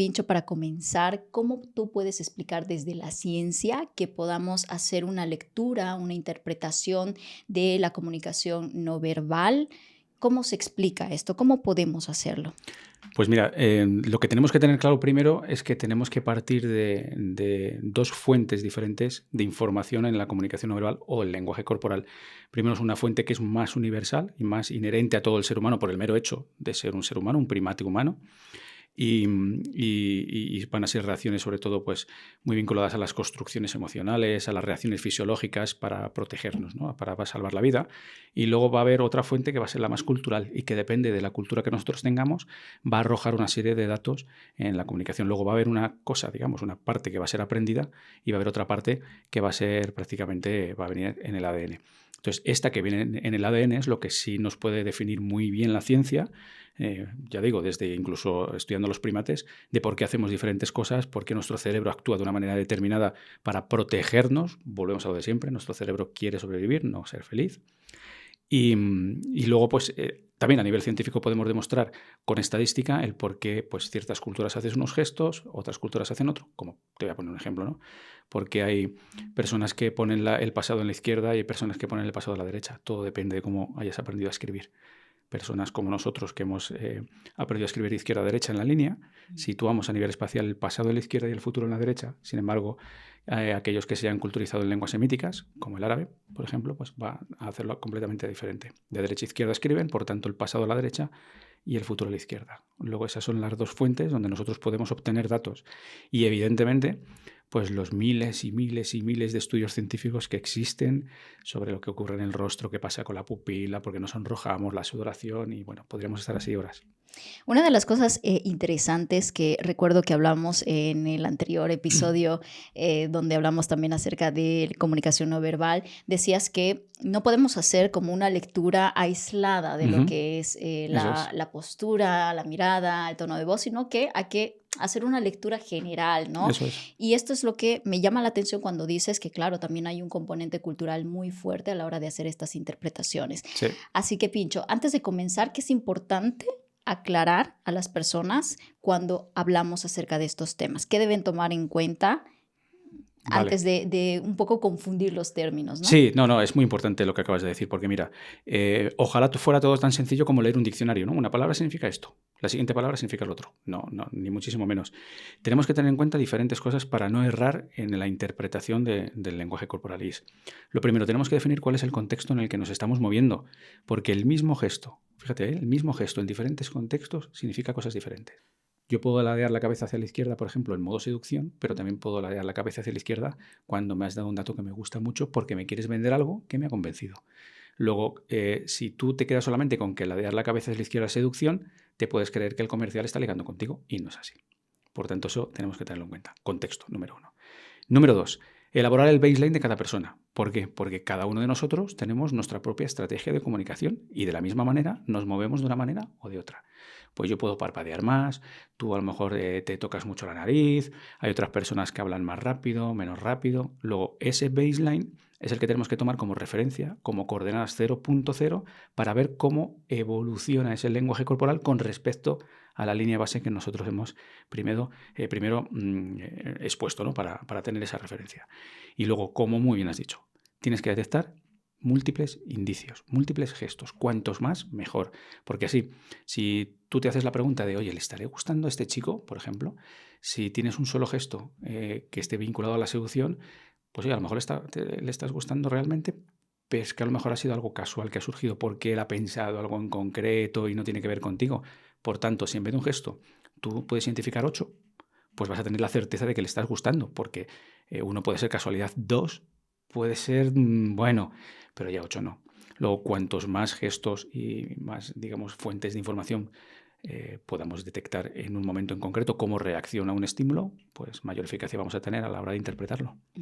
Pincho, para comenzar, ¿cómo tú puedes explicar desde la ciencia que podamos hacer una lectura, una interpretación de la comunicación no verbal? ¿Cómo se explica esto? ¿Cómo podemos hacerlo? Pues mira, lo que tenemos que tener claro primero es que tenemos que partir de dos fuentes diferentes de información en la comunicación no verbal o el lenguaje corporal. Primero es una fuente que es más universal y más inherente a todo el ser humano por el mero hecho de ser un ser humano, un primate humano. Y van a ser reacciones sobre todo pues, muy vinculadas a las construcciones emocionales, a las reacciones fisiológicas para protegernos, ¿no? Para salvar la vida. Y luego va a haber otra fuente que va a ser la más cultural y que depende de la cultura que nosotros tengamos, va a arrojar una serie de datos en la comunicación. Luego va a haber una cosa, digamos, una parte que va a ser aprendida y va a haber otra parte que va a ser prácticamente, va a venir en el ADN. Entonces, esta que viene en el ADN es lo que sí nos puede definir muy bien la ciencia, ya digo, desde incluso estudiando los primates, de por qué hacemos diferentes cosas, por qué nuestro cerebro actúa de una manera determinada para protegernos. Volvemos a lo de siempre, nuestro cerebro quiere sobrevivir, no ser feliz. Y luego, pues, también a nivel científico podemos demostrar con estadística el por qué pues, ciertas culturas hacen unos gestos, otras culturas hacen otro. Como te voy a poner un ejemplo, ¿no? Porque hay personas que ponen el pasado en la izquierda y hay personas que ponen el pasado a la derecha. Todo depende de cómo hayas aprendido a escribir. Personas como nosotros que hemos aprendido a escribir de izquierda a derecha en la línea, situamos a nivel espacial el pasado en la izquierda y el futuro en la derecha. Sin embargo, aquellos que se hayan culturizado en lenguas semíticas, como el árabe, por ejemplo, pues va a hacerlo completamente diferente. De derecha a izquierda escriben, por tanto, el pasado a la derecha y el futuro a la izquierda. Luego esas son las dos fuentes donde nosotros podemos obtener datos. Y evidentemente, pues los miles y miles y miles de estudios científicos que existen sobre lo que ocurre en el rostro, qué pasa con la pupila, por qué nos sonrojamos, la sudoración y bueno, podríamos estar así horas. Una de las cosas interesantes que recuerdo que hablamos en el anterior episodio, donde hablamos también acerca de comunicación no verbal, decías que no podemos hacer como una lectura aislada de lo Ujú, que es eso es, la postura, la mirada, el tono de voz, sino que hay que hacer una lectura general, ¿no? eso es. Y esto es lo que me llama la atención cuando dices que, claro, también hay un componente cultural muy fuerte a la hora de hacer estas interpretaciones. Sí. Así que, Pincho, antes de comenzar, ¿qué es importante aclarar a las personas cuando hablamos acerca de estos temas? ¿Qué deben tomar en cuenta Vale. antes de un poco confundir los términos, no? Sí, no, no, es muy importante lo que acabas de decir, porque mira, ojalá fuera todo tan sencillo como leer un diccionario, ¿no? Una palabra significa esto, la siguiente palabra significa lo otro. No, no, ni muchísimo menos. Tenemos que tener en cuenta diferentes cosas para no errar en la interpretación del lenguaje corporal. Y lo primero, tenemos que definir cuál es el contexto en el que nos estamos moviendo, porque el mismo gesto, fíjate, el mismo gesto en diferentes contextos significa cosas diferentes. Yo puedo ladear la cabeza hacia la izquierda, por ejemplo, en modo seducción, pero también puedo ladear la cabeza hacia la izquierda cuando me has dado un dato que me gusta mucho porque me quieres vender algo que me ha convencido. Luego, si tú te quedas solamente con que ladear la cabeza hacia la izquierda es seducción, te puedes creer que el comercial está ligando contigo y no es así. Por tanto, eso tenemos que tenerlo en cuenta. Contexto, número uno. Número dos, elaborar el baseline de cada persona. ¿Por qué? Porque cada uno de nosotros tenemos nuestra propia estrategia de comunicación y de la misma manera nos movemos de una manera o de otra. Pues yo puedo parpadear más, tú a lo mejor te tocas mucho la nariz, hay otras personas que hablan más rápido, menos rápido. Luego, ese baseline es el que tenemos que tomar como referencia, como coordenadas 0.0, para ver cómo evoluciona ese lenguaje corporal con respecto a la línea base que nosotros hemos primero expuesto, ¿no? Para tener esa referencia. Y luego, como muy bien has dicho, tienes que detectar múltiples indicios, múltiples gestos. Cuantos más, mejor. Porque así, si tú te haces la pregunta de, oye, ¿le estaré gustando a este chico, por ejemplo? Si tienes un solo gesto que esté vinculado a la seducción, pues oye, a lo mejor le estás gustando realmente, pero es que a lo mejor ha sido algo casual que ha surgido porque él ha pensado algo en concreto y no tiene que ver contigo. Por tanto, si en vez de un gesto tú puedes identificar 8, pues vas a tener la certeza de que le estás gustando, porque uno puede ser casualidad, 2 puede ser, bueno, pero ya 8 no. Luego, cuantos más gestos y más, digamos, fuentes de información podamos detectar en un momento en concreto cómo reacciona un estímulo, pues mayor eficacia vamos a tener a la hora de interpretarlo.